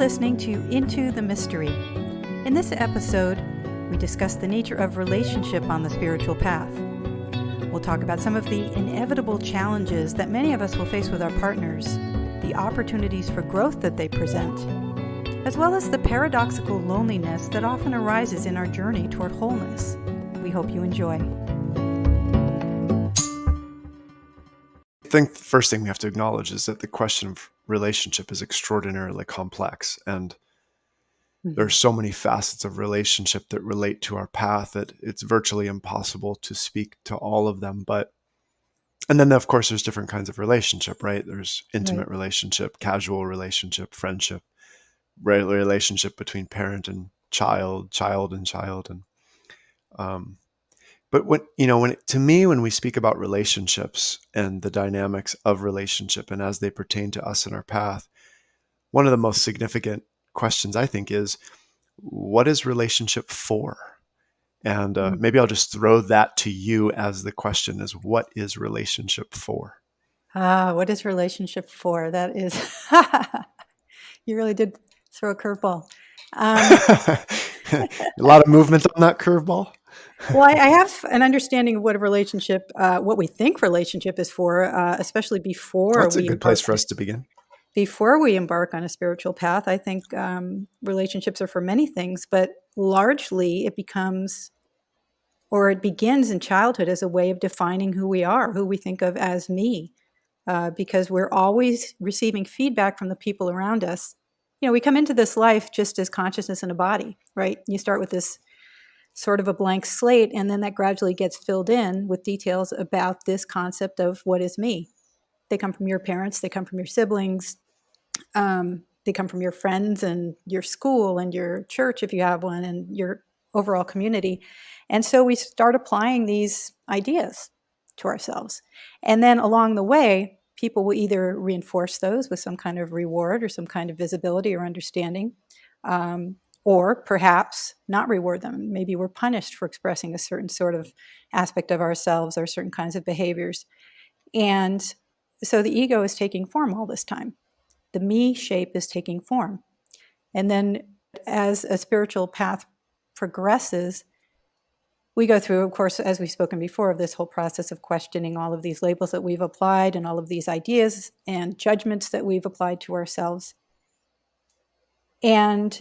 listening to Into the Mystery. In this episode, we discuss the nature of relationship on the spiritual path. We'll talk about some of the inevitable challenges that many of us will face with our partners, the opportunities for growth that they present, as well as the paradoxical loneliness that often arises in our journey toward wholeness. We hope you enjoy. I think the first thing we have to acknowledge is that the question of relationship is extraordinarily complex, and there are so many facets of relationship that relate to our path that it's virtually impossible to speak to all of them. And then of course there's different kinds of relationship, right? There's intimate relationship, casual relationship, friendship, relationship between parent and child, but when we speak about relationships and the dynamics of relationship and as they pertain to us in our path, one of the most significant questions I think is, what is relationship for? And maybe I'll just throw that to you as the question is, what is relationship for? What is relationship for? That is, you really did throw a curveball. A lot of movement on that curveball. Well, I have an understanding of what a relationship, what we think relationship is for, especially before That's a good place for us to begin. Before we embark on a spiritual path. I think relationships are for many things, but largely it begins in childhood as a way of defining who we are, who we think of as me, because we're always receiving feedback from the people around us. You know, we come into this life just as consciousness in a body, right? You start with this sort of a blank slate, and then that gradually gets filled in with details about this concept of what is me. They come from your parents, they come from your siblings, they come from your friends and your school and your church, if you have one, and your overall community. And so we start applying these ideas to ourselves. And then along the way, people will either reinforce those with some kind of reward or some kind of visibility or understanding, or perhaps not reward them. Maybe we're punished for expressing a certain sort of aspect of ourselves or certain kinds of behaviors. And so the ego is taking form all this time. The me shape is taking form. And then as a spiritual path progresses, we go through, of course, as we've spoken before, of this whole process of questioning all of these labels that we've applied and all of these ideas and judgments that we've applied to ourselves. And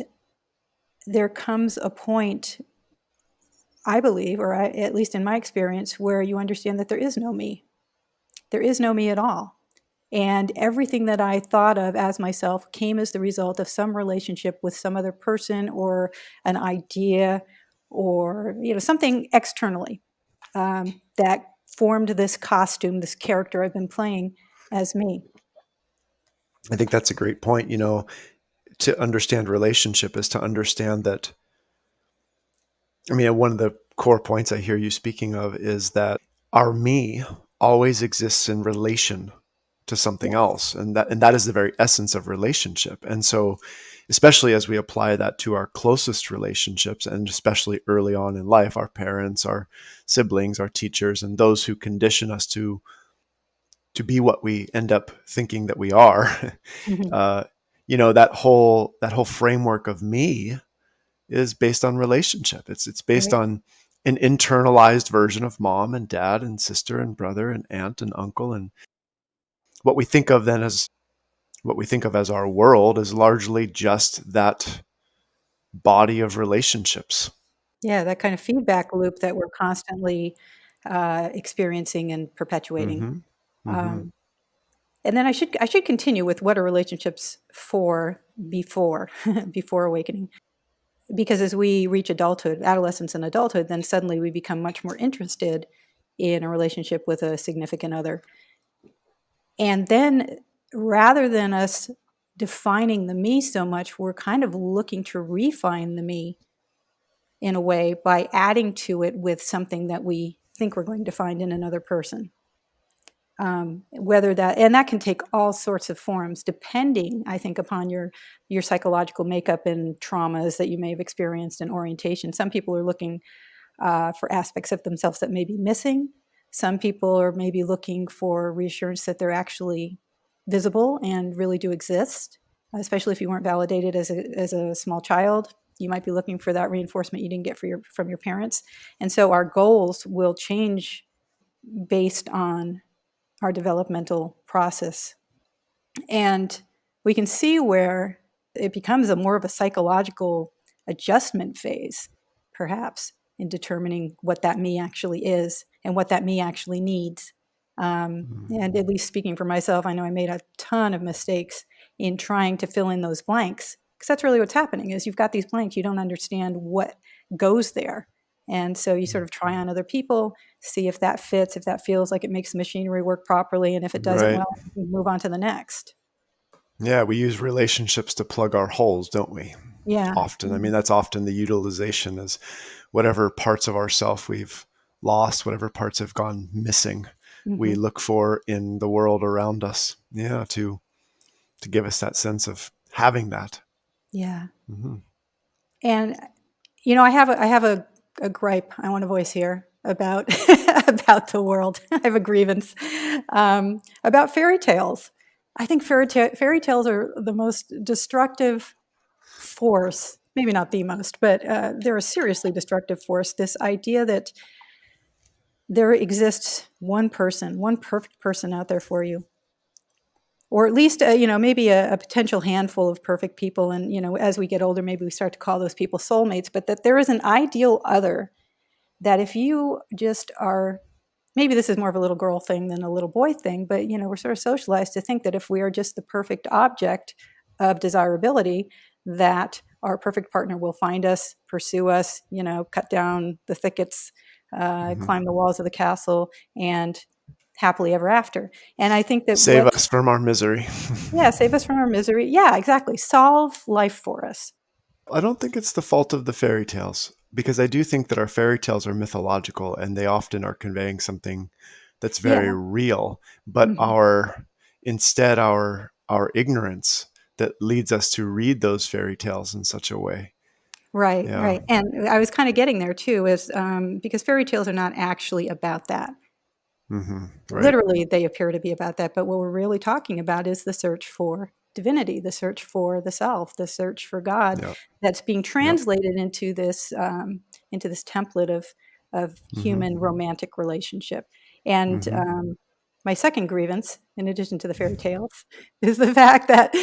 there comes a point, I believe, or at least in my experience, where you understand that there is no me. There is no me at all. And everything that I thought of as myself came as the result of some relationship with some other person or an idea or something externally that formed this costume, this character I've been playing as me. I think that's a great point. To understand relationship is to understand that, one of the core points I hear you speaking of is that our me always exists in relation to something else. And that is the very essence of relationship. And so, especially as we apply that to our closest relationships, and especially early on in life, our parents, our siblings, our teachers, and those who condition us to be what we end up thinking that we are, that whole framework of me is based on relationship. It's based on an internalized version of mom and dad and sister and brother and aunt and uncle, and what we think of as our world is largely just that body of relationships. Yeah, that kind of feedback loop that we're constantly experiencing and perpetuating. And then I should continue with what are relationships for before awakening. Because as we reach adulthood, adolescence and adulthood, then suddenly we become much more interested in a relationship with a significant other. And then rather than us defining the me so much, we're kind of looking to refine the me in a way by adding to it with something that we think we're going to find in another person. And that can take all sorts of forms, depending, I think, upon your psychological makeup and traumas that you may have experienced in orientation. Some people are looking for aspects of themselves that may be missing. Some people are maybe looking for reassurance that they're actually visible and really do exist. especially if you weren't validated as a small child. You might be looking for that reinforcement you didn't get from your parents. And so our goals will change based on our developmental process. And we can see where it becomes a more of a psychological adjustment phase, perhaps, in determining what that me actually is and what that me actually needs. And at least speaking for myself, I know I made a ton of mistakes in trying to fill in those blanks, because that's really what's happening is you've got these blanks, you don't understand what goes there. And so you sort of try on other people, see if that fits, if that feels like it makes the machinery work properly, and if it doesn't, Right. well, you move on to the next. Yeah, we use relationships to plug our holes, don't we? Yeah. Often. I mean, that's often the utilization is whatever parts of ourself we've lost, whatever parts have gone missing, we Mm-hmm. look for in the world around us. Yeah, to give us that sense of having that. Yeah. Hmm. And I have a gripe I want to voice here about about the world. I have a grievance about fairy tales. I think fairy tales are the most destructive force. Maybe not the most, but they're a seriously destructive force. This idea that there exists one person, one perfect person out there for you, or at least maybe a potential handful of perfect people. And as we get older, maybe we start to call those people soulmates. But that there is an ideal other that if you just are, maybe this is more of a little girl thing than a little boy thing, but we're sort of socialized to think that if we are just the perfect object of desirability, that our perfect partner will find us, pursue us, cut down the thickets, Hmm. climb the walls of the castle, and happily ever after. And I think that Save us from our misery. yeah, save us from our misery. Yeah, exactly. Solve life for us. I don't think it's the fault of the fairy tales because I do think that our fairy tales are mythological and they often are conveying something that's Yeah. very real, but Mhm. our ignorance that leads us to read those fairy tales in such a way. Right, Yeah. right. And I was kind of getting there too, is because fairy tales are not actually about that. Hmm. Right. Literally, they appear to be about that, but what we're really talking about is the search for divinity, the search for the self, the search for God Yeah. that's being Yeah. translated into this template of Hmm. human romantic relationship. And Hmm. my second grievance, in addition to the fairy tales, is the fact that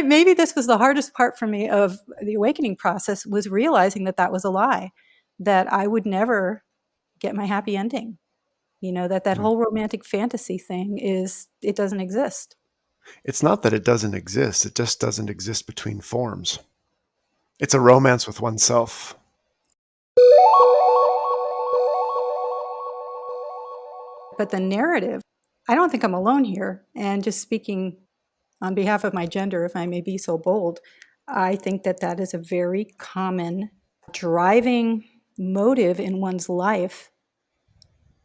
maybe this was the hardest part for me of the awakening process, was realizing that that was a lie, that I would never get my happy ending. That whole romantic fantasy thing it doesn't exist. It's not that it doesn't exist, it just doesn't exist between forms. It's a romance with oneself. But the narrative, I don't think I'm alone here. And just speaking on behalf of my gender, if I may be so bold, I think that that is a very common driving motive in one's life,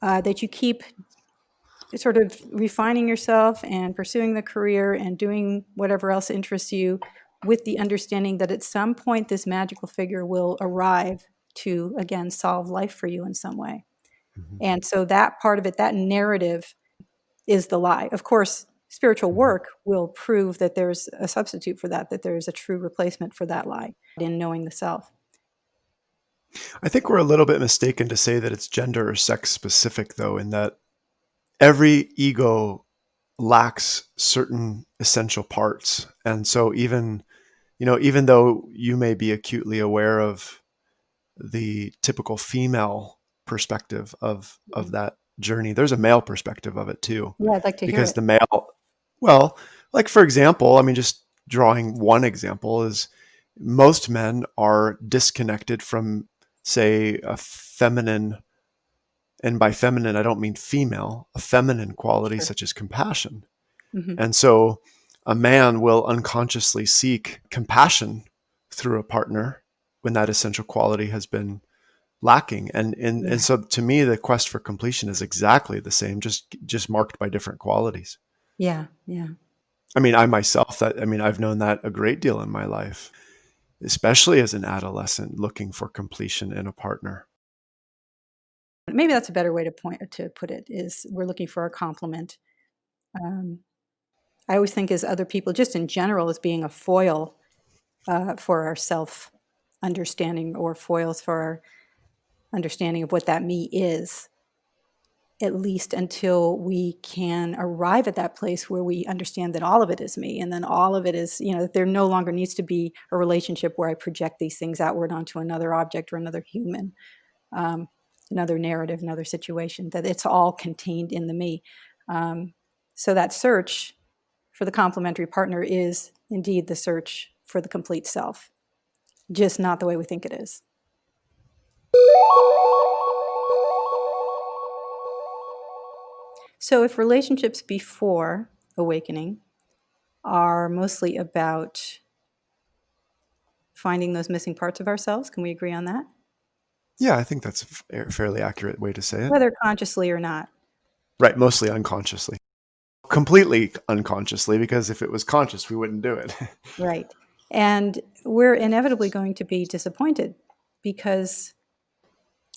that you keep sort of refining yourself and pursuing the career and doing whatever else interests you, with the understanding that at some point this magical figure will arrive to again solve life for you in some way. Mhm. And so that part of it, that narrative, is the lie. Of course, spiritual Mhm. work will prove that there's a substitute for that, that there's a true replacement for that lie in knowing the self. I think we're a little bit mistaken to say that it's gender or sex specific, though, in that every ego lacks certain essential parts. And so even though you may be acutely aware of the typical female perspective of Mhm. that journey, there's a male perspective of it too. Yeah, I'd like to hear Because it. the male, well, like for example, I mean, just drawing one example is most men are disconnected from, say, a feminine, and by feminine, I don't mean female, a feminine quality Sure. such as compassion. Hmm. And so a man will unconsciously seek compassion through a partner when that essential quality has been lacking. And Yeah. so to me, the quest for completion is exactly the same, just marked by different qualities. Yeah. Yeah. I mean, I've known that a great deal in my life, especially as an adolescent looking for completion in a partner. Maybe that's a better way to put it, is we're looking for a complement. Um, I always think as other people, just in general, as being a foil for our self understanding or foils for our understanding of what that me is, at least until we can arrive at that place where we understand that all of it is me. And then all of it is, that there no longer needs to be a relationship where I project these things outward onto another object or another human, um, another narrative, another situation, that it's all contained in the me. Um, so that search for the complementary partner is indeed the search for the complete self, just not the way we think it is. So if relationships before awakening are mostly about finding those missing parts of ourselves, can we agree on that? Yeah, I think that's a fairly accurate way to say it. Whether consciously or not. Right, mostly unconsciously. Completely unconsciously, because if it was conscious, we wouldn't do it. Right. And we're inevitably going to be disappointed because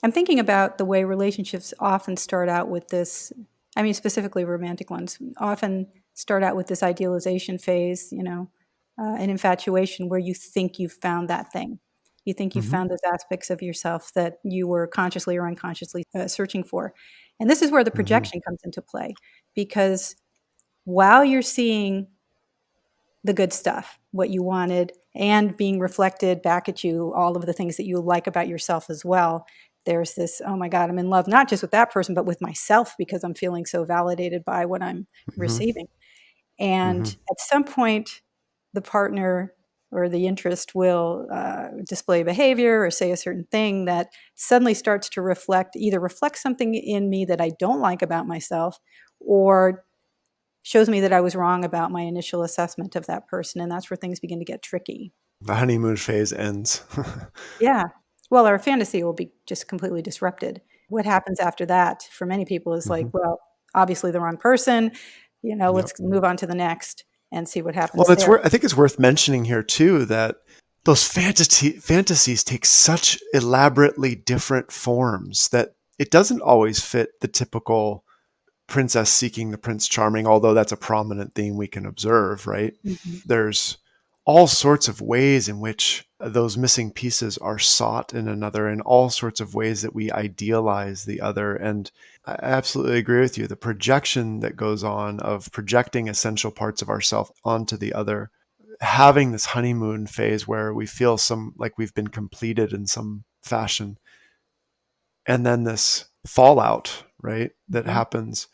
I'm thinking about the way relationships often start out with this. I mean, specifically romantic ones often start out with this idealization phase, an infatuation where you think you've found that thing. You think you've Hmm. found those aspects of yourself that you were consciously or unconsciously searching for. And this is where the Hmm. projection comes into play because while you're seeing the good stuff, what you wanted, and being reflected back at you, all of the things that you like about yourself as well. There's this, oh my God, I'm in love, not just with that person, but with myself because I'm feeling so validated by what I'm Hmm. receiving. And Hmm. at some point, the partner or the interest will display behavior or say a certain thing that suddenly starts to either reflect something in me that I don't like about myself or shows me that I was wrong about my initial assessment of that person, and that's where things begin to get tricky. The honeymoon phase ends. Yeah. Well, our fantasy will be just completely disrupted. What happens after that for many people is like, Hmm. well, obviously the wrong person, Yep. let's move on to the next and see what Well, happens there. I think it's worth mentioning here too that those fantasies take such elaborately different forms that it doesn't always fit the typical princess seeking the prince charming, although that's a prominent theme we can observe, right? Mhm. There's all sorts of ways in which those missing pieces are sought in another, and all sorts of ways that we idealize the other. And I absolutely agree with you. The projection that goes on of projecting essential parts of ourselves onto the other, having this honeymoon phase where we feel some like we've been completed in some fashion, and then this fallout, right, that Mhm. happens.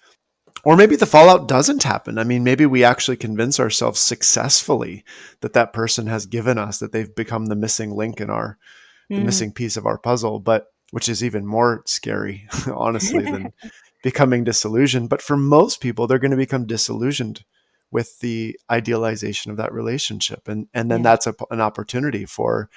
Or maybe the fallout doesn't happen. I mean, maybe we actually convince ourselves successfully that that person has given us, that they've become the missing link in the Mm. missing piece of our puzzle, but which is even more scary, honestly, than becoming disillusioned. But for most people, they're going to become disillusioned with the idealization of that relationship. And then Yeah. that's an opportunity for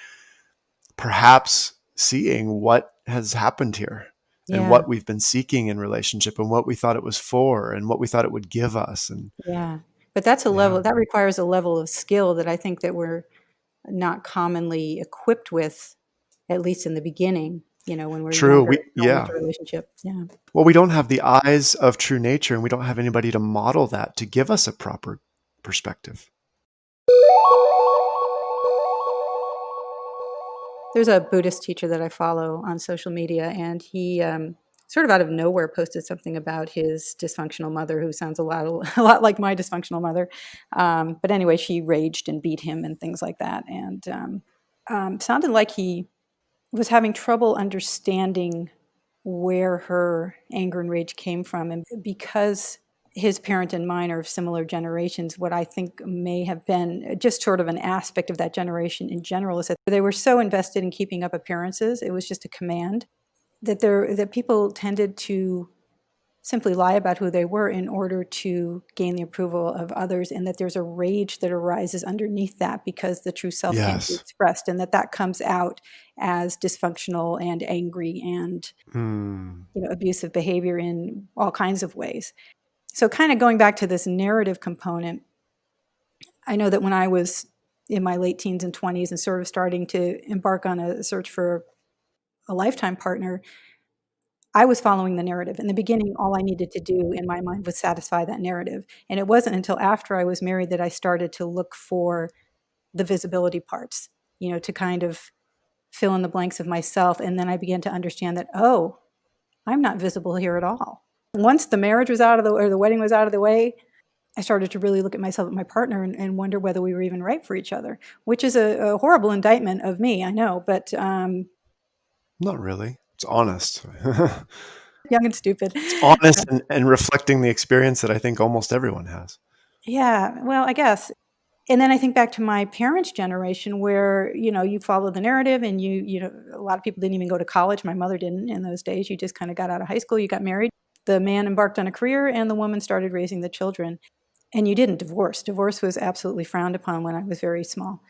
perhaps seeing what has happened here and Yeah. what we've been seeking in relationship and what we thought it was for and what we thought it would give us. And Yeah. But that's a yeah, level that requires a level of skill that I think that we're not commonly equipped with, at least in the beginning, when we're true. younger, going into Yeah. a relationship. Yeah. Well, we don't have the eyes of true nature and we don't have anybody to model that to give us a proper perspective. There's a Buddhist teacher that I follow on social media, and he sort of out of nowhere posted something about his dysfunctional mother, who sounds a lot a lot like my dysfunctional mother. But anyway, she raged and beat him and things like that, and sounded like he was having trouble understanding where her anger and rage came from, and because his parent and mine are of similar generations, what I think may have been just sort of an aspect of that generation in general is that they were so invested in keeping up appearances. It was just a command that people tended to simply lie about who they were in order to gain the approval of others, and that there's a rage that arises underneath that because the true self can't be Yes. expressed, and that comes out as dysfunctional and angry and Hmm. abusive behavior in all kinds of ways. So kind of going back to this narrative component, I know that when I was in my late teens and 20s and sort of starting to embark on a search for a lifetime partner, I was following the narrative. In the beginning, all I needed to do in my mind was satisfy that narrative, and it wasn't until after I was married that I started to look for the visibility parts, to kind of fill in the blanks of myself, and then I began to understand that, oh, I'm not visible here at all. Once the marriage was out of the or the wedding was out of the way, I started to really look at myself and my partner and wonder whether we were even right for each other, which is a horrible indictment of me, I know, but Not really. It's honest. young and stupid. It's honest and reflecting the experience that I think almost everyone has. Yeah, well, I guess. And then I think back to my parents' generation where, you follow the narrative and a lot of people didn't even go to college. My mother didn't in those days. You just kind of got out of high school, you got married. The man embarked on a career and the woman started raising the children. And you didn't divorce. Divorce was absolutely frowned upon when I was very small.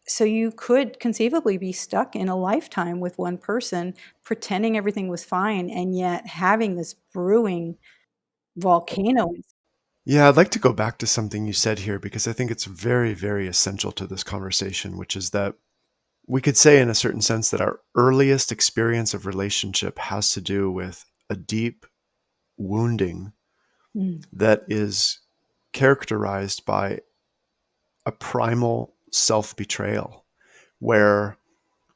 So you could conceivably be stuck in a lifetime with one person, pretending everything was fine, and yet having this brewing volcano. Yeah, I'd like to go back to something you said here because I think it's very, very essential to this conversation, which is that we could say, in a certain sense, that our earliest experience of relationship has to do with a deep wounding Mm, that is characterized by a primal self betrayal, where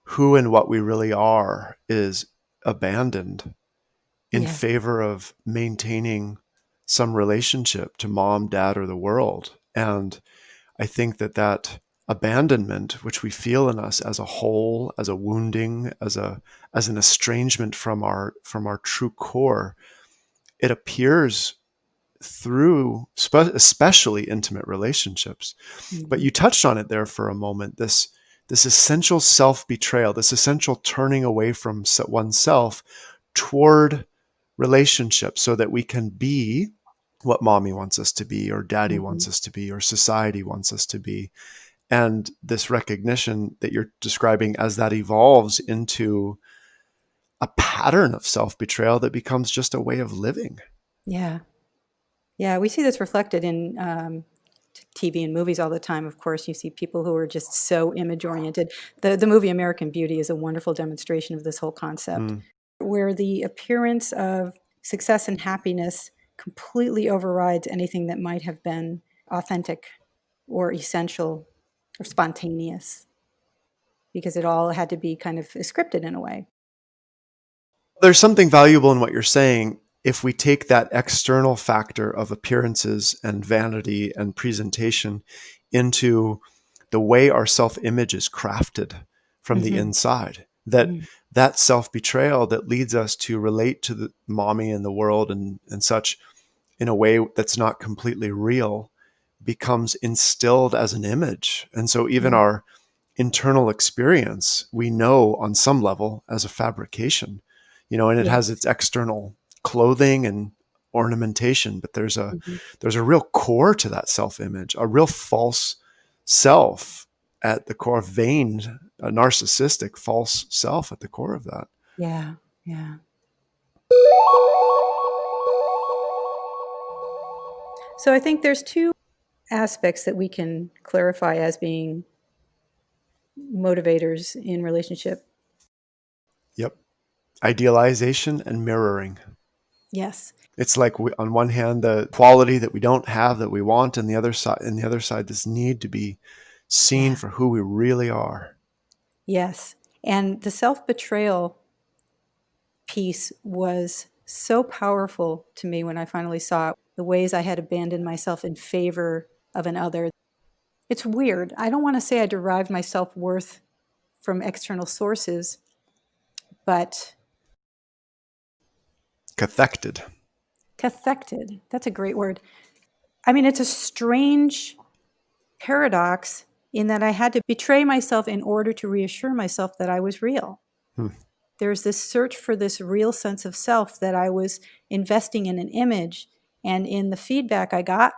who and what we really are is abandoned in yeah, favor of maintaining some relationship to mom, dad, or the world. And I think that that abandonment, which we feel in us as a whole, as a wounding, as an estrangement from our true core, it appears through especially intimate relationships. But mhm, you touched on it there for a moment. This essential self betrayal, this essential turning away from oneself toward relationships, so that we can be what mommy wants us to be, or daddy mhm. wants us to be, or society wants us to be. And this recognition that you're describing, as that evolves into a pattern of self betrayal that becomes just a way of living. Yeah. Yeah, we see this reflected in TV and movies all the time. Of course, you see people who are just so image oriented. The movie American Beauty is a wonderful demonstration of this whole concept, Mm, where the appearance of success and happiness completely overrides anything that might have been authentic or essential or spontaneous, because it all had to be kind of scripted in a way. there's something valuable in what you're saying if we take that external factor of appearances and vanity and presentation into the way our self-image is crafted from the Hmm. inside. That self-betrayal that leads us to relate to the mommy and the world and such in a way that's not completely real becomes instilled as an image. And so even Yeah. our internal experience, we know on some level as a fabrication, and it has Yes. its external clothing and ornamentation, but Hmm. there's a real core to that self-image, a real false self at the core, vain, a narcissistic false self at the core of that. Yeah. Yeah. So I think there's two aspects that we can clarify as being motivators in relationship. Yep. Idealization and mirroring. Yes. It's like on one hand, the quality that we don't have that we want, and the other side, this need to be seen Yeah. for who we really are. Yes. And the self-betrayal piece was so powerful to me when I finally saw it, the ways I had abandoned myself in favor of an other. It's weird. I don't want to say I derived my self-worth from external sources, but Cathected. cathected, that's a great word. I mean, it's a strange paradox in that I had to betray myself in order to reassure myself that I was real. Hmm. There's this search for this real sense of self that I was investing in an image and in the feedback I got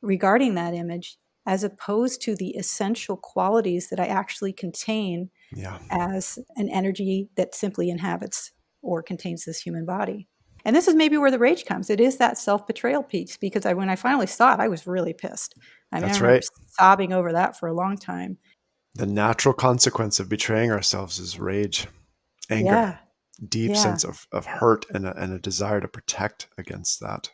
regarding that image, as opposed to the essential qualities that I actually contain Yeah, as an energy that simply inhabits or contains this human body. And this is maybe where the rage comes. It is that self betrayal piece, because when I finally saw it, I was really pissed. I mean, I that's remember right. sobbing over that for a long time. The natural consequence of betraying ourselves is rage, anger. Yeah. deep Yeah. sense of hurt and a desire to protect against that.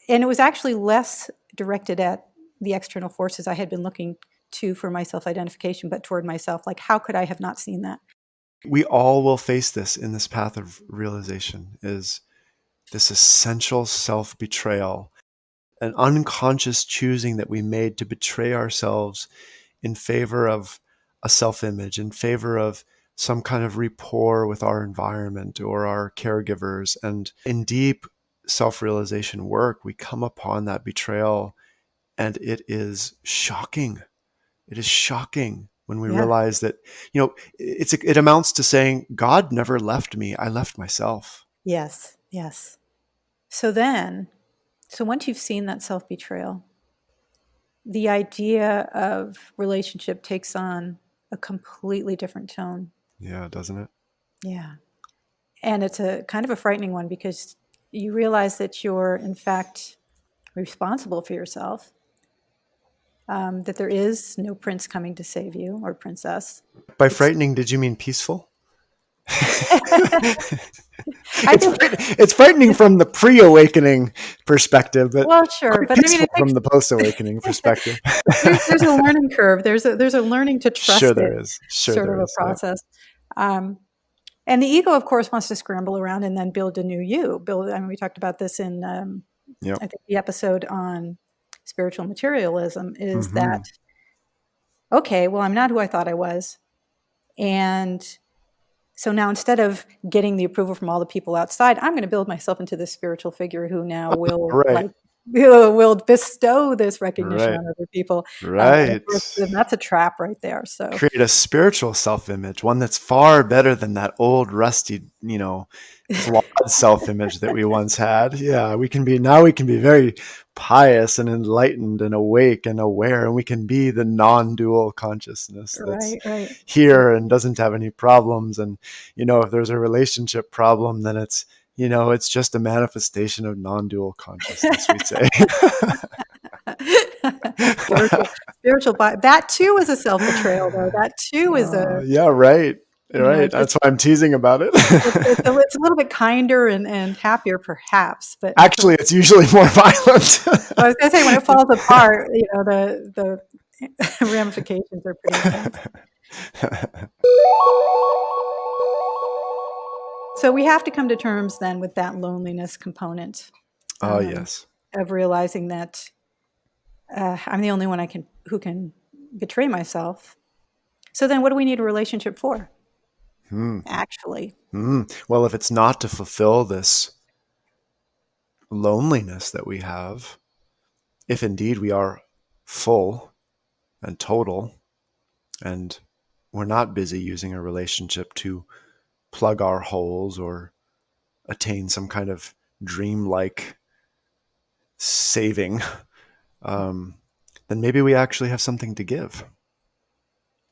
And it was actually less directed at the external forces I had been looking to for my self identification, but toward myself. Like, how could I have not seen that? We all will face this in this path of realization, is this essential self betrayal, an unconscious choosing that we made to betray ourselves in favor of a self image, in favor of some kind of rapport with our environment or our caregivers. And in deep self realization work, we come upon that betrayal, and it is shocking. It is shocking when we Yeah. realize that, it amounts to saying, God never left me, I left myself. Yes. Yes. So then, so once you've seen that self betrayal, the idea of relationship takes on a completely different tone. Yeah, doesn't it? Yeah. And it's a kind of a frightening one because you realize that you're, in fact, responsible for yourself, that there is no prince coming to save you or princess. By It's, frightening, did you mean peaceful? I think, It's frightening from the pre-awakening perspective, but well, sure, quite but I mean, peaceful it from takes, the post-awakening perspective. there's a learning curve. There's a learning to Sure trust it there is. Sure sort of there a is. Yep. process. Um, and the ego, of course, wants to scramble around and then build a new you. I mean, we talked about this in, Yep. I think, the episode on spiritual materialism is that, Mm-hmm. okay, well, I'm not who I thought I was. And so now instead of getting the approval from all the people outside, I'm going to build myself into this spiritual figure who now will Right. like will bestow this recognition Right. on other people. And of Right. course, then that's a trap right there. So Create a spiritual self-image, one that's far better than that old rusty, flawed self-image that we once had. Yeah, we can be very pious and enlightened and awake and aware, and we can be the non-dual consciousness that's right, right. here and doesn't have any problems. And if there's a relationship problem, then it's just a manifestation of non-dual consciousness, we say. spiritual, that too is a self betrayal, though. That too is a Yeah, right. Right. just That's why I'm teasing about it. it's a little bit kinder and happier, perhaps. But Actually, it's usually more violent. I was going to say when it falls apart, the ramifications are pretty intense. So we have to come to terms then with that loneliness component, Oh, yes. of realizing that I'm the only one who can betray myself. So then, what do we need a relationship for? Hmm. Actually, Well, if it's not to fulfill this loneliness that we have, if indeed we are full and total, and we're not busy using a relationship to plug our holes or attain some kind of dreamlike saving, um, then maybe we actually have something to give.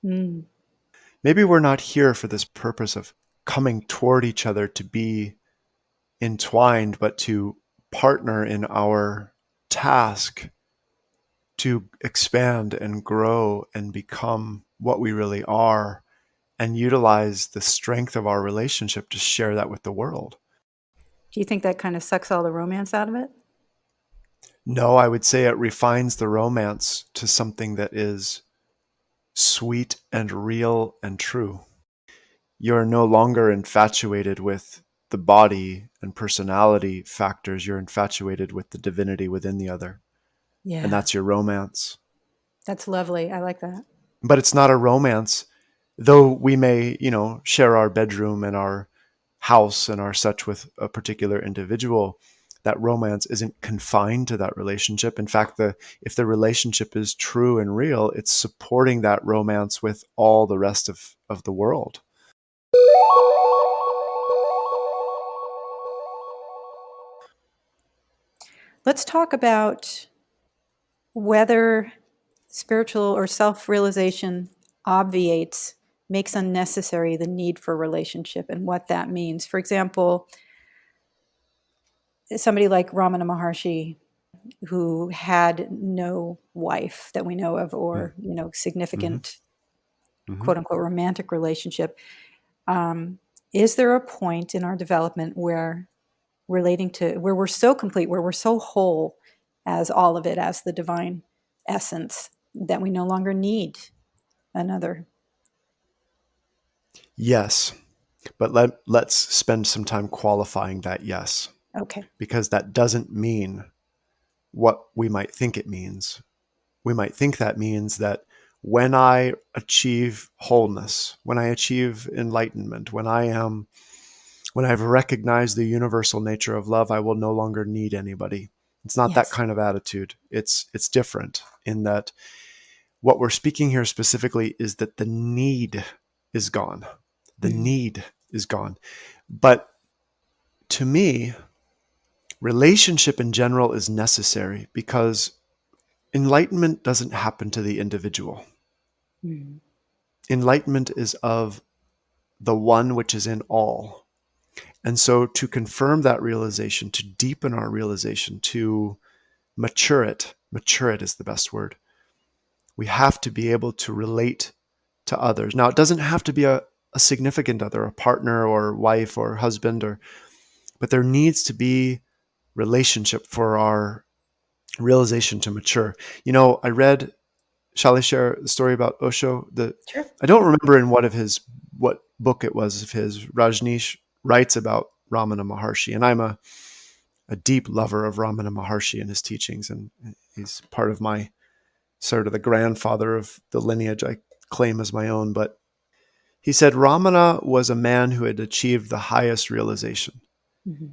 mm, Maybe we're not here for this purpose of coming toward each other to be entwined, but to partner in our task to expand and grow and become what we really are, and utilize the strength of our relationship to share that with the world. do you think that kind of sucks all the romance out of it? No, I would say it refines the romance to something that is sweet and real and true. You're no longer infatuated with the body and personality factors. You're infatuated with the divinity within the other. And Yeah, that's your romance. that's lovely. I like that. But it's not a romance, though we may, share our bedroom and our house and our such with a particular individual. That romance isn't confined to that relationship. In fact, if the relationship is true and real, it's supporting that romance with all the rest of the world. Let's talk about whether spiritual or self realization obviates, makes unnecessary the need for relationship and what that means. For example, somebody like Ramana Maharshi, who had no wife that we know of, or Mm-hmm. significant Mm-hmm. quote unquote romantic relationship. Is there a point in our development where relating to where we're so complete, where we're so whole as all of it, as the divine essence, that we no longer need another? Yes, but let's spend some time qualifying that yes, Okay. because that doesn't mean what we might think it means. We might think that means that when I achieve wholeness, when I achieve enlightenment, when I've recognized the universal nature of love, I will no longer need anybody. It's not that Yes. kind of attitude. It's different in that what we're speaking here specifically is that the need is gone. The Mm. need is gone. But to me, relationship in general is necessary because enlightenment doesn't happen to the individual. Mm. Enlightenment is of the one which is in all. And so to confirm that realization, to deepen our realization, to mature it is the best word. We have to be able to relate to others. Now, it doesn't have to be a significant other, a partner or wife or husband, but there needs to be relationship for our realization to mature. I read, shall I share the story about Osho? Sure. I don't remember in what book it was of his. Rajneesh writes about Ramana Maharshi, and I'm a deep lover of Ramana Maharshi and his teachings, and he's part of my sort of the grandfather of the lineage I claim as my own. But he said Ramana was a man who had achieved the highest realization, Mm-hmm.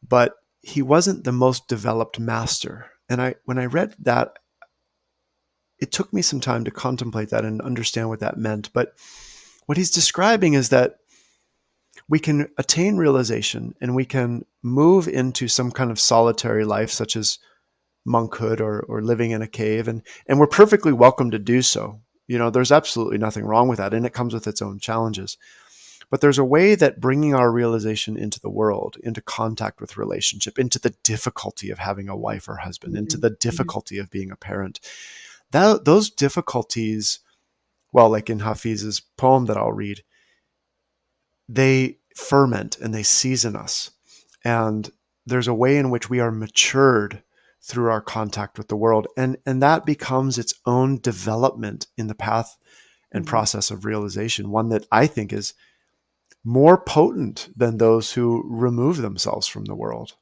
but he wasn't the most developed master. And when I read that, it took me some time to contemplate that and understand what that meant. But what he's describing is that we can attain realization and we can move into some kind of solitary life, such as monkhood or living in a cave. And we're perfectly welcome to do so. There's absolutely nothing wrong with that. And it comes with its own challenges. But there's a way that bringing our realization into the world, into contact with relationship, into the difficulty of having a wife or husband, into Mm-hmm. the Mm-hmm. difficulty of being a parent, that those difficulties, well, like in Hafiz's poem that I'll read, they ferment and they season us. And there's a way in which we are matured through our contact with the world. And that becomes its own development in the path and Mm-hmm. process of realization, one that I think is more potent than those who remove themselves from the world.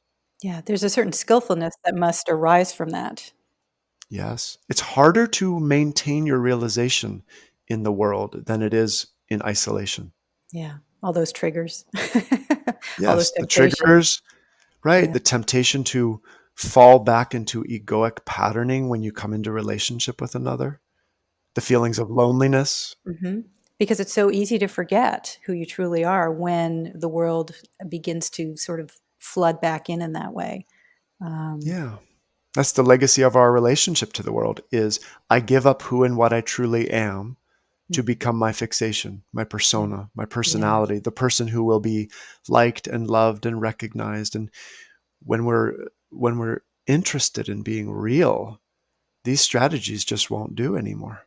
Yeah, there's a certain skillfulness that must arise from that. Yes. It's harder to maintain your realization in the world than it is in isolation. Yeah, all those triggers, all those Yes, the temptations. triggers, right? Yeah. The temptation to fall back into egoic patterning when you come into relationship with another, the feelings of loneliness. Mhm. Because it's so easy to forget who you truly are when the world begins to sort of flood back in that way. Um, Yeah. That's the legacy of our relationship to the world is I give up who and what I truly am to mhm. become my fixation, my Yeah, persona, my yeah, personality, the person who will be liked and loved and recognized. And when we're interested in being real, these strategies just won't do anymore.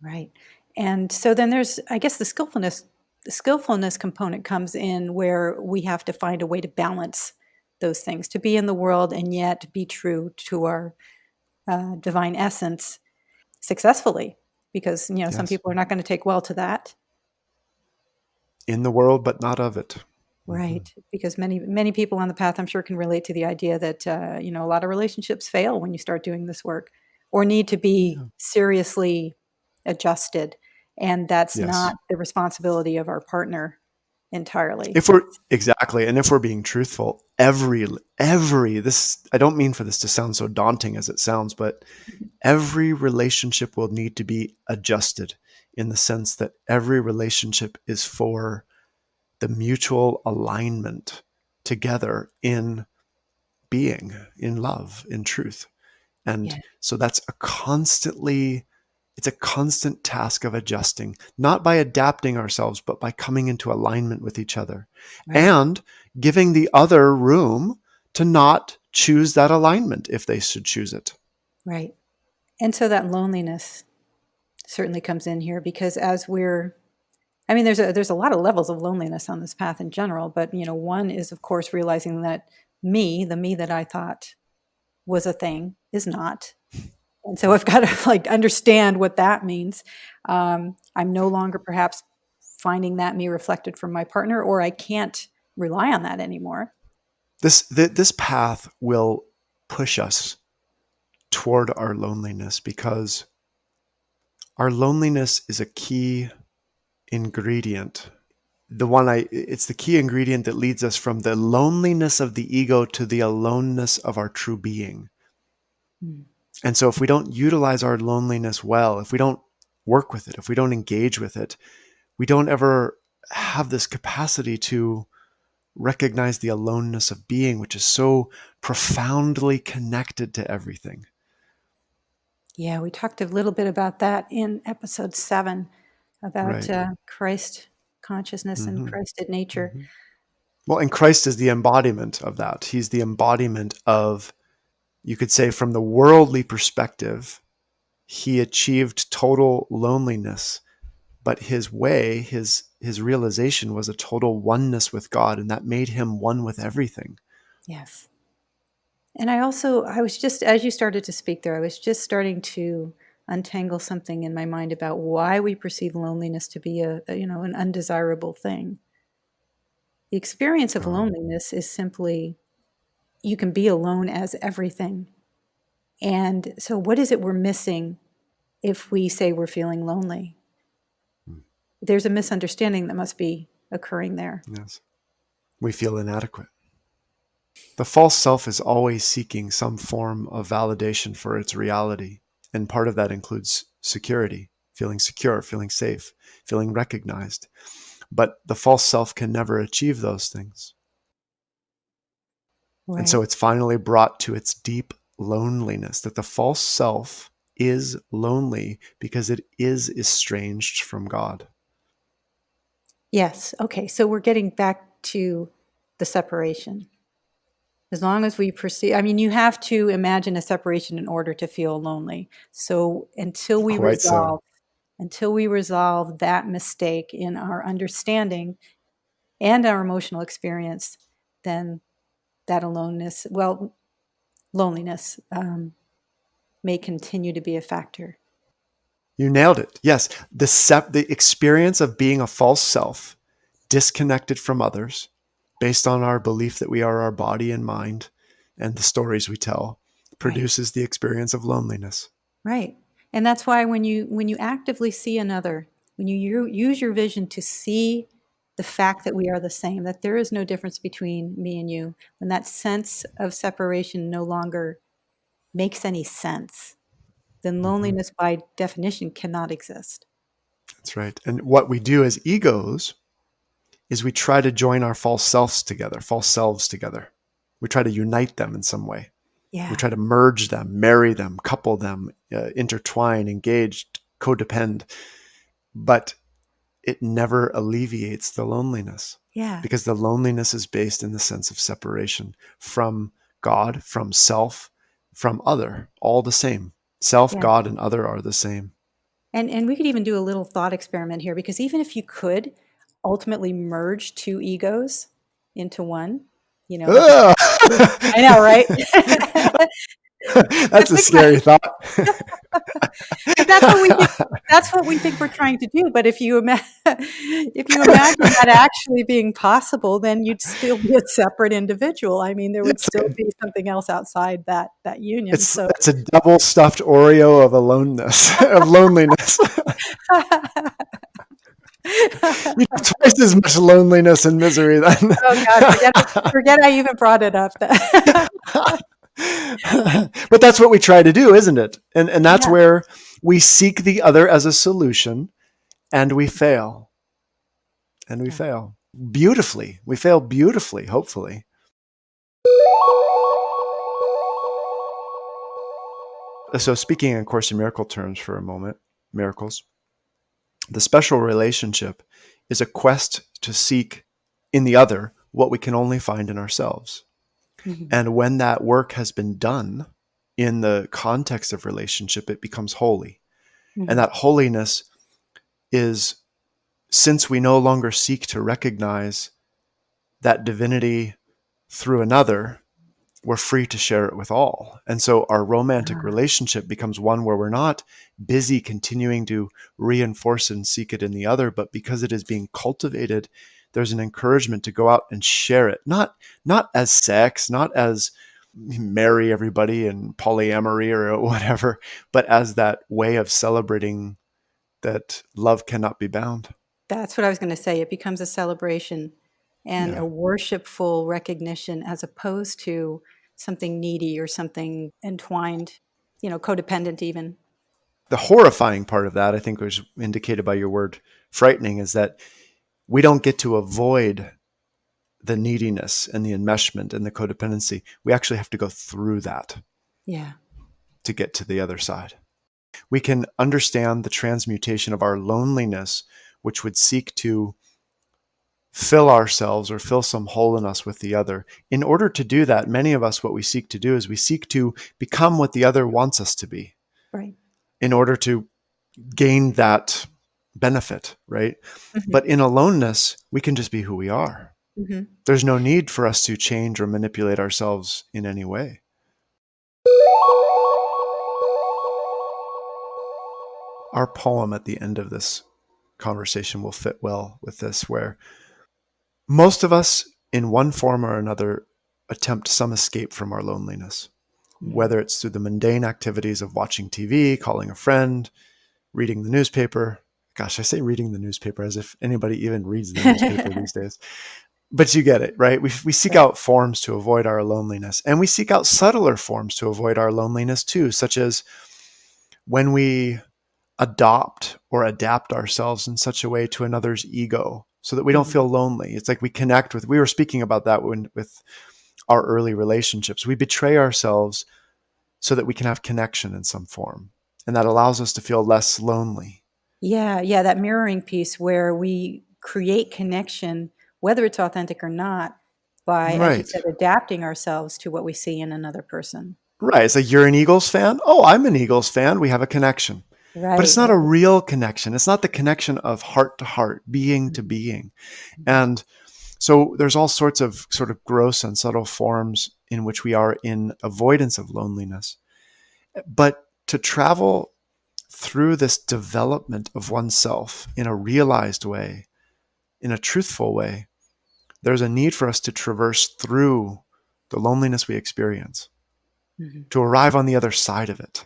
right. And so then there's, I guess, the skillfulness component comes in where we have to find a way to balance those things, to be in the world and yet be true to our divine essence successfully. Because, some Yes. people are not going to take well to that. In the world, but not of it. Hmm. Right, because many people on the path, I'm sure, can relate to the idea that, a lot of relationships fail when you start doing this work or need to be Yeah. seriously adjusted, and that's Yes. not the responsibility of our partner entirely. If we're exactly, and if we're being truthful, every this I don't mean for this to sound so daunting as it sounds, but every relationship will need to be adjusted in the sense that every relationship is for the mutual alignment together in being, in love, in truth. And Yeah, so it's a constant task of adjusting, not by adapting ourselves, but by coming into alignment with each other right, and giving the other room to not choose that alignment if they should choose it. right, and so that loneliness certainly comes in here because I mean, there's a lot of levels of loneliness on this path in general, but one is of course realizing that the me that I thought was a thing is not. And so I've got to like understand what that means. I'm no longer perhaps finding that me reflected from my partner, or I can't rely on that anymore. This path will push us toward our loneliness because our loneliness is a key ingredient. It's the key ingredient that leads us from the loneliness of the ego to the aloneness of our true being. Mm. And so if we don't utilize our loneliness well, if we don't work with it, if we don't engage with it, we don't ever have this capacity to recognize the aloneness of being, which is so profoundly connected to everything. Yeah, we talked a little bit about that in episode 7 about Right. Christ consciousness and Mm-hmm. Christed nature. Mm-hmm. Well, and Christ is the embodiment of that. He's the embodiment of, you could say, from the worldly perspective, he achieved total loneliness, but his realization was a total oneness with God, and that made him one with everything. Yes. And I was just, as you started to speak there, I was just starting to untangle something in my mind about why we perceive loneliness to be an undesirable thing. The experience of Oh. loneliness is simply you can be alone as everything. And so, what is it we're missing if we say we're feeling lonely? There's a misunderstanding that must be occurring there. Yes. We feel inadequate. The false self is always seeking some form of validation for its reality. And part of that includes security, feeling secure, feeling safe, feeling recognized. But the false self can never achieve those things. And so Right. it's finally brought to its deep loneliness that the false self is lonely because it is estranged from God. Yes. Okay. So, we're getting back to the separation. As long as we perceive, I mean, you have to imagine a separation in order to feel lonely. So, Quite so. until we resolve that mistake in our understanding and our emotional experience, then that loneliness may continue to be a factor. You nailed it. Yes, the experience of being a false self, disconnected from others, based on our belief that we are our body and mind, and the stories we tell, Right. produces the experience of loneliness. Right. And that's why when you actively see another, when you use your vision to see the fact that we are the same, that there is no difference between me and you, when that sense of separation no longer makes any sense, then Mm-hmm. loneliness by definition cannot exist. That's right. And what we do as egos is we try to join our false selves together. We try to unite them in some way. We Yeah. try to merge them, marry them, couple them, intertwine, engage, codepend. But it never alleviates the loneliness Yeah. because the loneliness is based in the sense of separation from God, from self, from other, all the same. Self, Yeah. God, and other are the same. And we could even do a little thought experiment here because even if you could ultimately merge two egos into one, like you Ugh! I know, right? But That's a think about scary thought. but that's what we think we're trying to do, but if you imagine that actually being possible, then you'd still be a separate individual. I mean, there would It's still like be something else outside that union, so it's a double stuffed Oreo of aloneness, of loneliness. You'd have twice as much loneliness and misery then. Oh god, forget I even brought it up. But that's what we try to do, isn't it? And that's Yeah, where we seek the other as a solution and we fail. And we yeah. fail beautifully. We fail beautifully, hopefully. So, speaking in Course in Miracle terms for a moment, miracles, the special relationship is a quest to seek in the other what we can only find in ourselves. Mhm, And when that work has been done in the context of relationship, it becomes holy. And mhm. that holiness is since we no longer seek to recognize that divinity through another, we're free to share it with all. And so our romantic Ah, relationship becomes one where we're not busy continuing to reinforce and seek it in the other, but because it is being cultivated, there's an encouragement to go out and share it. Not as sex, not as marry everybody and polyamory or whatever, but as that way of celebrating that love cannot be bound. that's what I was going to say. It becomes a celebration and Yeah. a worshipful recognition as opposed to something needy or something entwined, codependent even. The horrifying part of that, I think, was indicated by your word frightening, is that we don't get to avoid the neediness and the enmeshment and the codependency. We actually have to go through that Yeah. to get to the other side. We can understand the transmutation of our loneliness, which would seek to fill ourselves or fill some hole in us with the other. In order to do that, many of us, what we seek to do is we seek to become what the other wants us to be Right. in order to gain that benefit, right? Hmm. But in aloneness, we can just be who we are. Hmm. There's no need for us to change or manipulate ourselves in any way. Our poem at the end of this conversation will fit well with this, where most of us, in one form or another, attempt some escape from our loneliness, Hmm. whether it's through the mundane activities of watching TV, calling a friend, reading the newspaper. Gosh, I say reading the newspaper as if anybody even reads the newspaper these days. But you get it, right? We seek Right. out forms to avoid our loneliness, and we seek out subtler forms to avoid our loneliness too, such as when we adopt or adapt ourselves in such a way to another's ego so that we don't Hmm. feel lonely. It's like we connect with, we were speaking about that with our early relationships. We betray ourselves so that we can have connection in some form. And that allows us to feel less lonely. Yeah, yeah, that mirroring piece where we create connection, whether it's authentic or not, by, as you Right. said, adapting ourselves to what we see in another person. Right. It's like you're an Eagles fan. Oh, I'm an Eagles fan. We have a connection. But it's Right, not a right. real connection. It's not the connection of heart to heart, being to Mhm, being. mhm. And so there's all sorts of sort of gross and subtle forms in which we are in avoidance of loneliness. But to travel through this development of oneself in a realized way, in a truthful way, there's a need for us to traverse through the loneliness we experience Mhm. to arrive on the other side of it.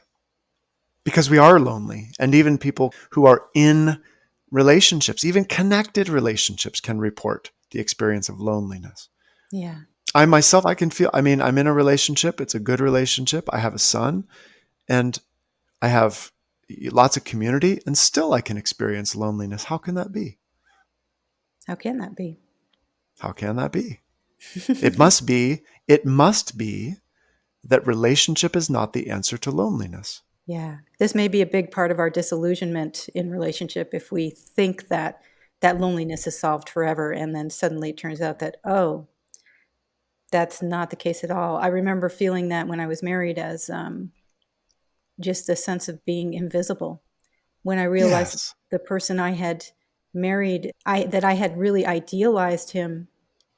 Because we are lonely. And even people who are in relationships, even connected relationships, can report the experience of loneliness. Yeah. I myself, I can feel, I mean, I'm in a relationship. It's a good relationship. I have a son and I have lots of community, and still I can experience loneliness. How can that be? How can that be? How can that be? It must be that relationship is not the answer to loneliness. Yeah. This may be a big part of our disillusionment in relationship if we think that that loneliness is solved forever, and then suddenly it turns out that, oh, that's not the case at all. I remember feeling that when I was married as, just a sense of being invisible. When I realized Yes, the person I had married, I had really idealized him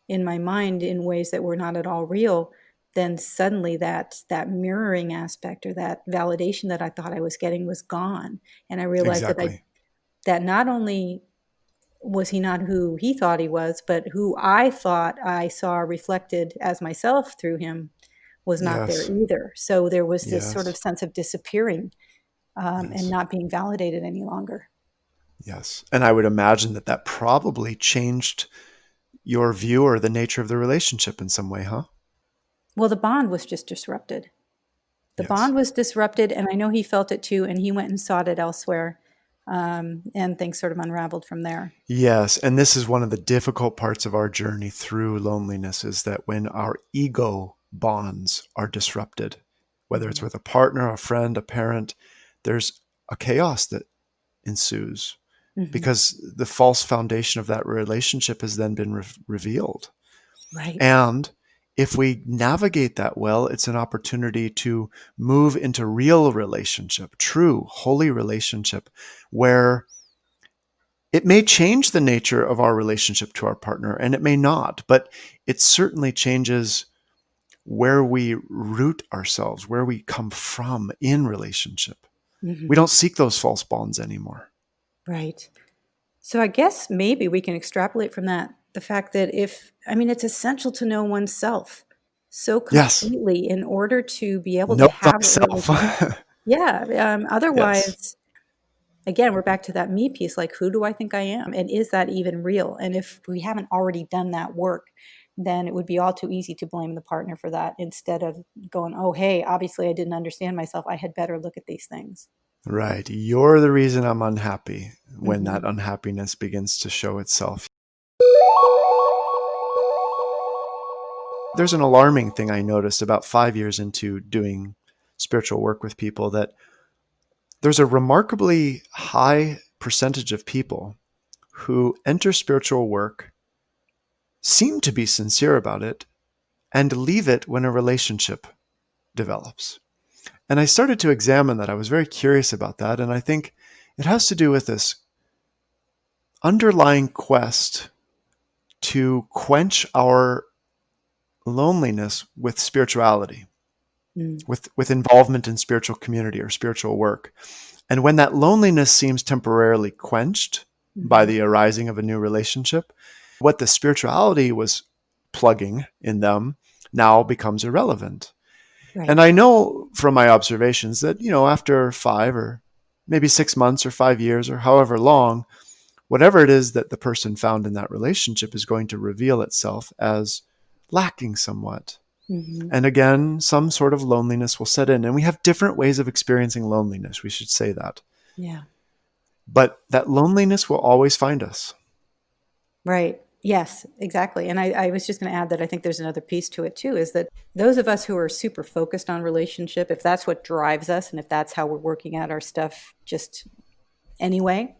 in my mind in ways that were not at all real, then suddenly that mirroring aspect or that validation that I thought I was getting was gone. And I realized exactly. that not only was he not who he thought he was, but who I thought I saw reflected as myself through him was not there Yes, either. So there was this sort of yes, sense of disappearing, and yes, not being validated any longer. yes. And I would imagine that that probably changed your view or the nature of the relationship in some way, huh? Well, the bond was just disrupted. The Yes. bond was disrupted, and I know he felt it too, and he went and sought it elsewhere, and things sort of unraveled from there. Yes, and this is one of the difficult parts of our journey through loneliness is that when our ego bonds are disrupted, whether it's Mhm, with a partner, a friend, a parent, there's a chaos that ensues mhm. because the false foundation of that relationship has then been revealed. Right. And if we navigate that well, it's an opportunity to move into real relationship, true, holy relationship, where It may change the nature of our relationship to our partner, and it may not, but it certainly changes where we root ourselves, where we come from in relationship. We Hmm. don't seek those false bonds anymore. Right. So I guess maybe we can extrapolate from that the fact that it's essential to know oneself so Yes. completely in order to be able to Know have a thyself. relationship. Yeah. Yes. Otherwise, again, we're back to that me piece. Like, who do I think I am? And is that even real? And if we haven't already done that work, then it would be all too easy to blame the partner for that instead of going, oh, hey, obviously I didn't understand myself. I had better look at these things. Right. You're the reason I'm unhappy when that Hmm. unhappiness begins to show itself. There's an alarming thing I noticed about 5 years into doing spiritual work with people, that there's a remarkably high percentage of people who enter spiritual work, seem to be sincere about it, and leave it when a relationship develops. And I started to examine that. I was very curious about that. And I think it has to do with this underlying quest to quench our loneliness with spirituality, Mm. with involvement in spiritual community or spiritual work. And when that loneliness seems temporarily quenched by Hmm. the arising of a new relationship, what the spirituality was plugging in them now becomes irrelevant. And Right. I know from my observations that, after 5 or maybe 6 months or 5 years or however long, whatever it is that the person found in that relationship is going to reveal itself as lacking somewhat. Hmm. And again, some sort of loneliness will set in. And we have different ways of experiencing loneliness. We should say that. Yeah. But that loneliness will always find us. Right. Yes, exactly. And I was just going to add that I think there's another piece to it too, is that those of us who are super focused on relationship, if that's what drives us and if that's how we're working at our stuff just anyway,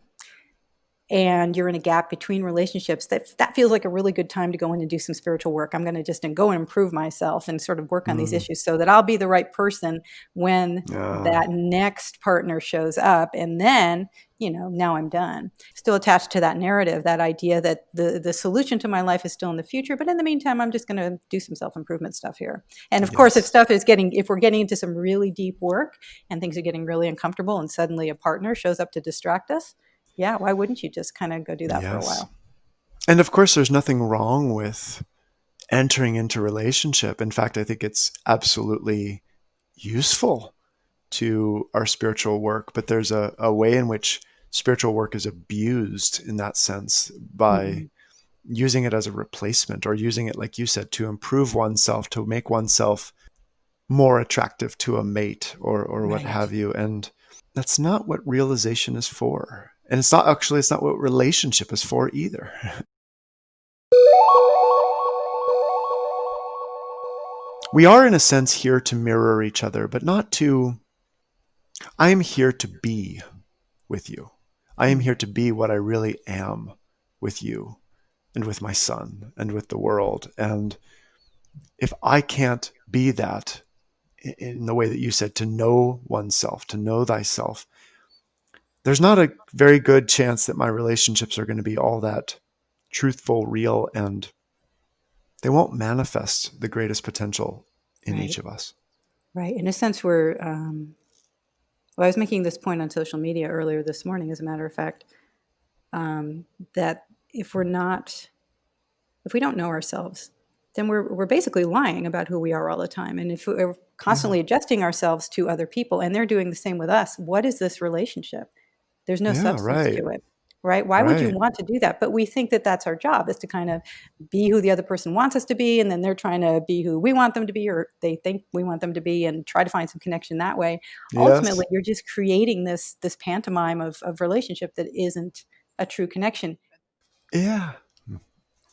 and you're in a gap between relationships, that feels like a really good time to go in and do some spiritual work. I'm going to just go and improve myself and sort of work on these Mm, issues so that I'll be the right person when uh, that next partner shows up. And then, now I'm done. Still attached to that narrative, that idea that the solution to my life is still in the future. But in the meantime, I'm just going to do some self-improvement stuff here. And of course, yes. if we're getting into some really deep work and things are getting really uncomfortable and suddenly a partner shows up to distract us, yeah, why wouldn't you just kind of go do that for a Yes. while? And of course, there's nothing wrong with entering into relationship. In fact, I think it's absolutely useful to our spiritual work, but there's a way in which spiritual work is abused in that sense by Hmm. using it as a replacement, or using it, like you said, to improve oneself, to make oneself more attractive to a mate, or what Right. have you. And that's not what realization is for. And it's not what relationship is for either. We are, in a sense, here to mirror each other, but not to, I am here to be with you. I am Mm. here to be what I really am with you and with my son and with the world. And if I can't be that in the way that you said, to know oneself, to know thyself, there's not a very good chance that my relationships are going to be all that truthful, real, and they won't manifest the greatest potential in each Right. of us. Right. In a sense, well, I was making this point on social media earlier this morning, as a matter of fact, that if we're not, if we don't know ourselves, then we're basically lying about who we are all the time. And if we're Yeah. constantly adjusting ourselves to other people and they're doing the same with us, what is this relationship? There's no Yeah. substance Right. to it, right? Why would you Right. want to do that? But we think that that's our job, is to kind of be who the other person wants us to be, and then they're trying to be who we want them to be, or they think we want them to be, and try to find some connection that way. Yes. Ultimately, you're just creating this pantomime of relationship that isn't a true connection. Yeah.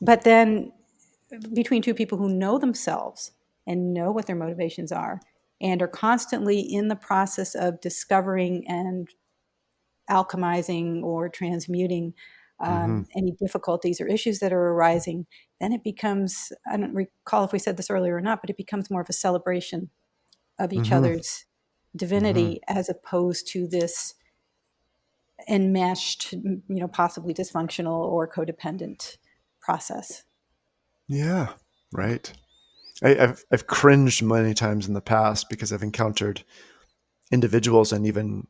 But then between two people who know themselves and know what their motivations are and are constantly in the process of discovering and alchemizing or transmuting Mm-hmm. any difficulties or issues that are arising, then it becomes, I don't recall if we said this earlier or not, but it becomes more of a celebration of each Mm-hmm. other's Mm-hmm. divinity as opposed to this enmeshed, possibly dysfunctional or codependent process. Yeah, right. I've cringed many times in the past because I've encountered individuals and even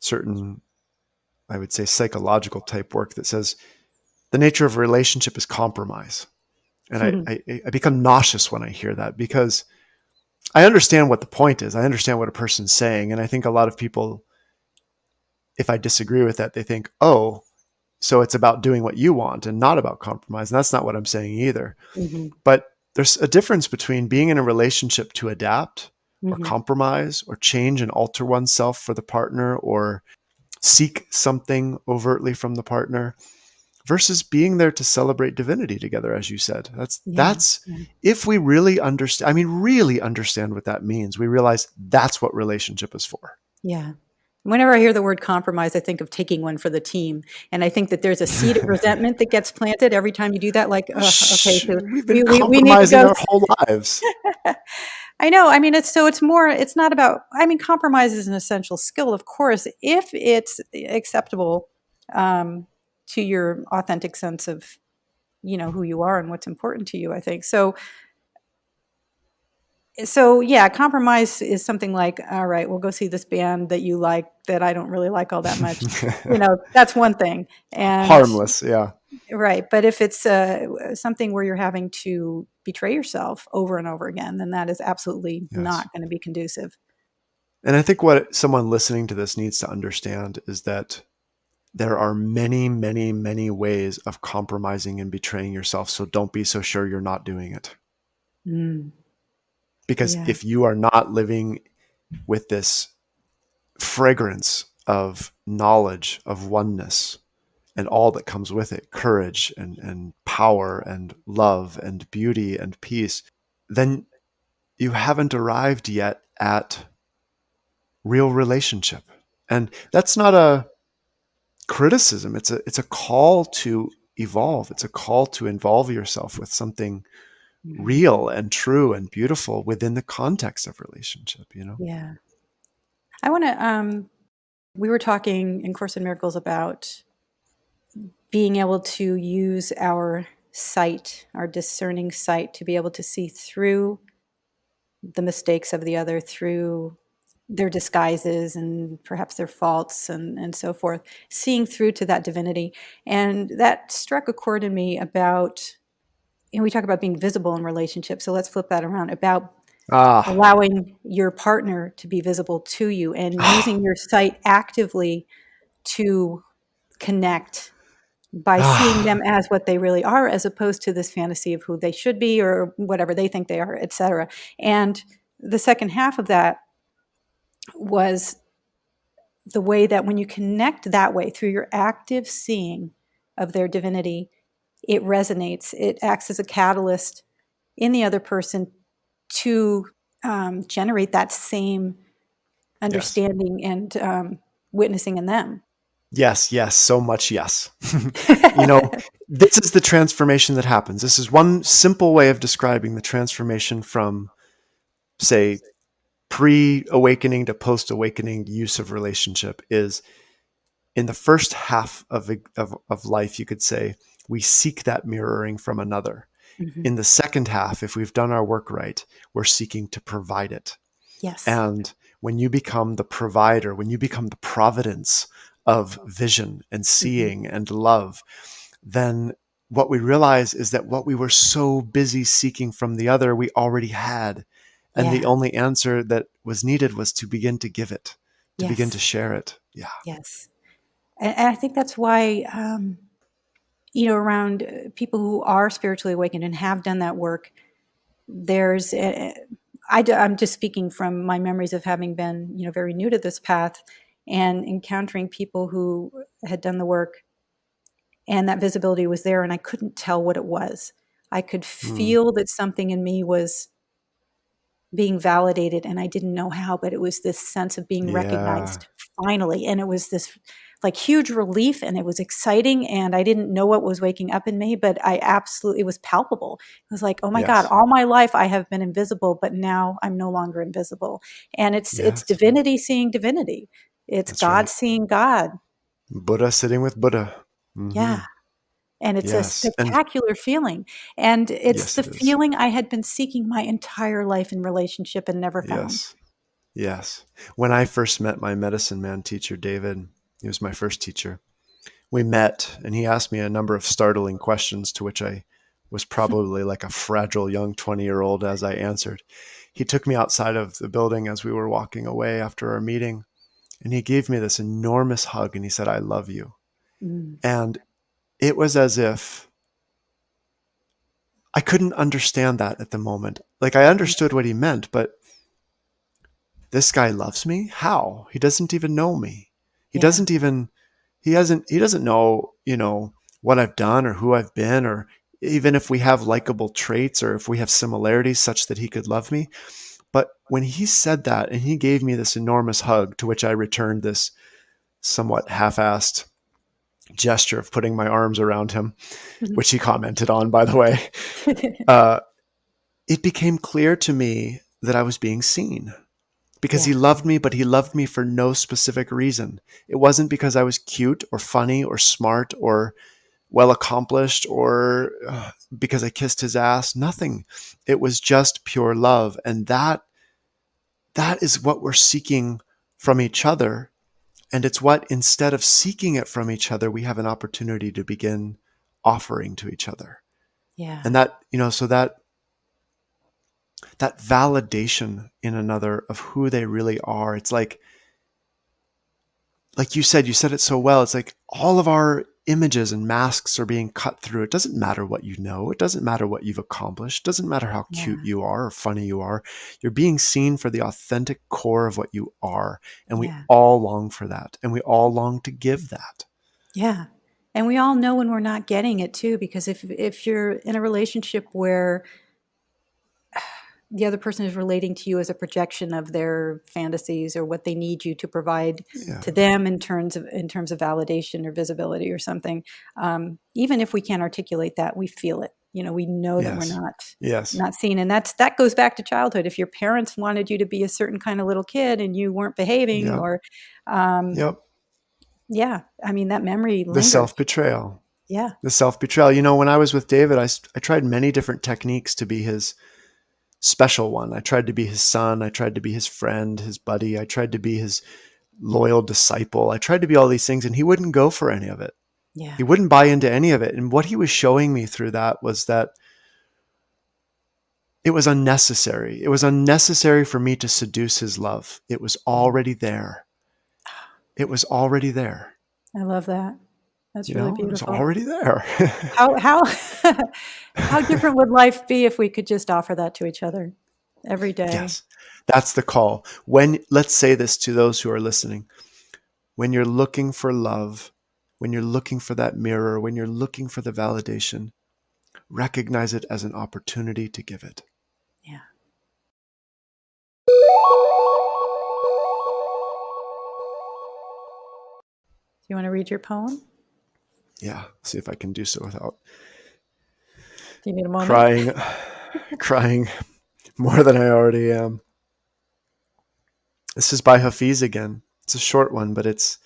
certain, I would say, psychological type work that says the nature of a relationship is compromise. And I become nauseous when I hear that, because I understand what the point is. I understand what a person's saying. And I think a lot of people, if I disagree with that, they think, oh, so it's about doing what you want and not about compromise. And that's not what I'm saying either. Hmm. But there's a difference between being in a relationship to adapt or Hmm. compromise or change and alter oneself for the partner, or seek something overtly from the partner, versus being there to celebrate divinity together, as you said. Yeah. That's Yeah. if we really understand, I mean, really understand what that means, we realize that's what relationship is for. Yeah. Whenever I hear the word compromise, I think of taking one for the team. And I think that there's a seed of resentment that gets planted every time you do that. Like, okay, Shh, so we've been we need to compromising go. our whole lives. I know. I mean, it's more, it's not about, I mean, compromise is an essential skill, of course, if it's acceptable um, to your authentic sense of, who you are and what's important to you, I think. So yeah, compromise is something like, all right, we'll go see this band that you like that I don't really like all that much. That's one thing. And Harmless, yeah. right, but if it's something where you're having to betray yourself over and over again, then that is absolutely Yes. not going to be conducive. And I think what someone listening to this needs to understand is that there are many, many, many ways of compromising and betraying yourself. So don't be so sure you're not doing it. Mm, Because yeah, if you are not living with this fragrance of knowledge, of oneness, and all that comes with it, courage and power and love and beauty and peace, then you haven't arrived yet at real relationship. And that's not a criticism. It's a call to evolve. It's a call to involve yourself with something mm, real and true and beautiful within the context of relationship. yeah. I want to. We were talking in Course in Miracles about being able to use our sight, our discerning sight, to be able to see through the mistakes of the other, through their disguises and perhaps their faults and so forth, seeing through to that divinity. And that struck a chord in me about, we talk about being visible in relationships. So let's flip that around, about Ah, allowing your partner to be visible to you and using ah, your sight actively to connect by seeing ah. them as what they really are, as opposed to this fantasy of who they should be or whatever they think they are, etc. And the second half of that was the way that when you connect that way through your active seeing of their divinity, it resonates. It acts as a catalyst in the other person to generate that same Yes. understanding and witnessing in them. Yes, yes, so much yes. you know, this is the transformation that happens. This is one simple way of describing the transformation from, say, pre-awakening to post-awakening use of relationship is in the first half of life, you could say, we seek that mirroring from another. Hmm. In the second half, if we've done our work right, we're seeking to provide it. Yes. And when you become the provider, when you become the providence of vision and Hmm. seeing and love, then what we realize is that what we were so busy seeking from the other, we already had. And the Yeah. only answer that was needed was to begin to give it, to begin to Yes. share it. Yeah. Yes. And I think that's why, around people who are spiritually awakened and have done that work, there's, I'm just speaking from my memories of having been, very new to this path and encountering people who had done the work, and that visibility was there and I couldn't tell what it was. I could Hmm. feel that something in me was being validated and I didn't know how, but it was this sense of being Yeah. recognized finally. And it was this like huge relief and it was exciting. And I didn't know what was waking up in me, but it was palpable. It was like, oh my God, Yes. all my life I have been invisible, but now I'm no longer invisible. And it's Yes. divinity seeing divinity. It's That's God right. seeing God. Buddha sitting with Buddha. Yeah. And it's a Yes. And spectacular feeling. And it's yes, the it is. feeling I had been seeking my entire life in relationship and never found. Yes. Yes. When I first met my medicine man teacher, David, he was my first teacher. We met and he asked me a number of startling questions to which I was probably like a fragile young 20-year-old as I answered. He took me outside of the building as we were walking away after our meeting, and he gave me this enormous hug and he said, "I love you." Mm, And it was as if I couldn't understand that at the moment. Like I understood what he meant, but this guy loves me? How? He doesn't even know me. He yeah, doesn't even he doesn't know, what I've done or who I've been, or even if we have likable traits or if we have similarities such that he could love me. But when he said that and he gave me this enormous hug, to which I returned this somewhat half-assed gesture of putting my arms around him, mhm. which he commented on, by the way, uh, it became clear to me that I was being seen because he Yeah, loved me, but he loved me for no specific reason. It wasn't because I was cute or funny or smart or well accomplished or because I kissed his ass. Nothing. It was just pure love. And that is what we're seeking from each other. And it's what, instead of seeking it from each other, we have an opportunity to begin offering to each other. yeah, And that validation in another of who they really are. It's like you said it so well. It's like all of our images and masks are being cut through. It doesn't matter what you know. It doesn't matter what you've accomplished. It doesn't matter how cute yeah, you are or funny you are. You're being seen for the authentic core of what you are. And we yeah, all long for that. And we all long to give that. yeah. And we all know when we're not getting it too, because if you're in a relationship where the other person is relating to you as a projection of their fantasies or what they need you to provide Yeah. to them in terms of validation or visibility or something, even if we can't articulate that, we feel it. We know that we're Yes. not Yes. not seen, and that goes back to childhood. If your parents wanted you to be a certain kind of little kid and you weren't behaving, Yep. or um, Yep. yeah, I mean that memory The lingers. self-betrayal. Yeah, The self-betrayal. When I was with David, I tried many different techniques to be his special one. I tried to be his son. I tried to be his friend, his buddy. I tried to be his loyal disciple. I tried to be all these things, and he wouldn't go for any of it. yeah, He wouldn't buy into any of it. And what he was showing me through that was that it was unnecessary. It was unnecessary for me to seduce his love. It was mm. already there. It was already there. I love that. That's really It was beautiful. already there. How how different would life be if we could just offer that to each other every day? Yes, that's the call. Let's say this to those who are listening. When you're looking for love, when you're looking for that mirror, when you're looking for the validation, recognize it as an opportunity to give it. Yeah. Do you wanna read your poem? Yeah, see if I can do so without Do you need a moment? crying, crying more than I already am. This is by Hafiz again. It's a short one, but it's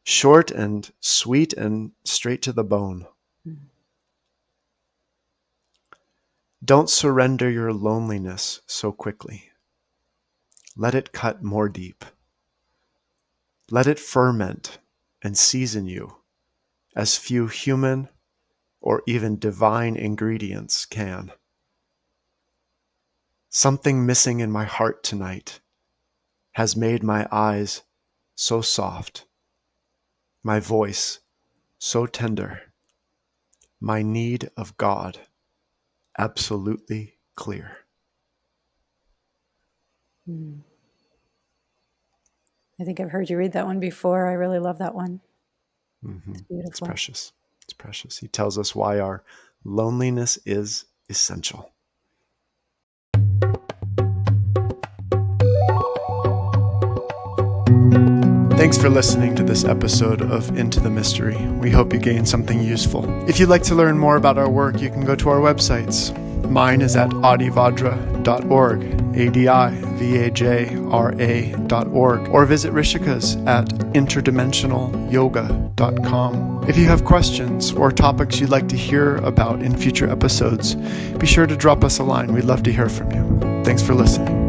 short and sweet and straight to the bone. Mm, Don't surrender your loneliness so quickly. Let it cut more deep. Let it ferment and season you as few human or even divine ingredients can. Something missing in my heart tonight has made my eyes so soft, my voice so tender, my need of God absolutely clear. mm. I think I've heard you read that one before. I really love that one. It's It's beautiful. precious. It's precious. He tells us why our loneliness is essential. Thanks for listening to this episode of Into the Mystery. We hope you gained something useful. If you'd like to learn more about our work, you can go to our websites. Mine is at adivajra.org, vajra.org, or visit Rishika's at interdimensionalyoga.com. If you have questions or topics you'd like to hear about in future episodes, be sure to drop us a line. We'd love to hear from you. Thanks for listening.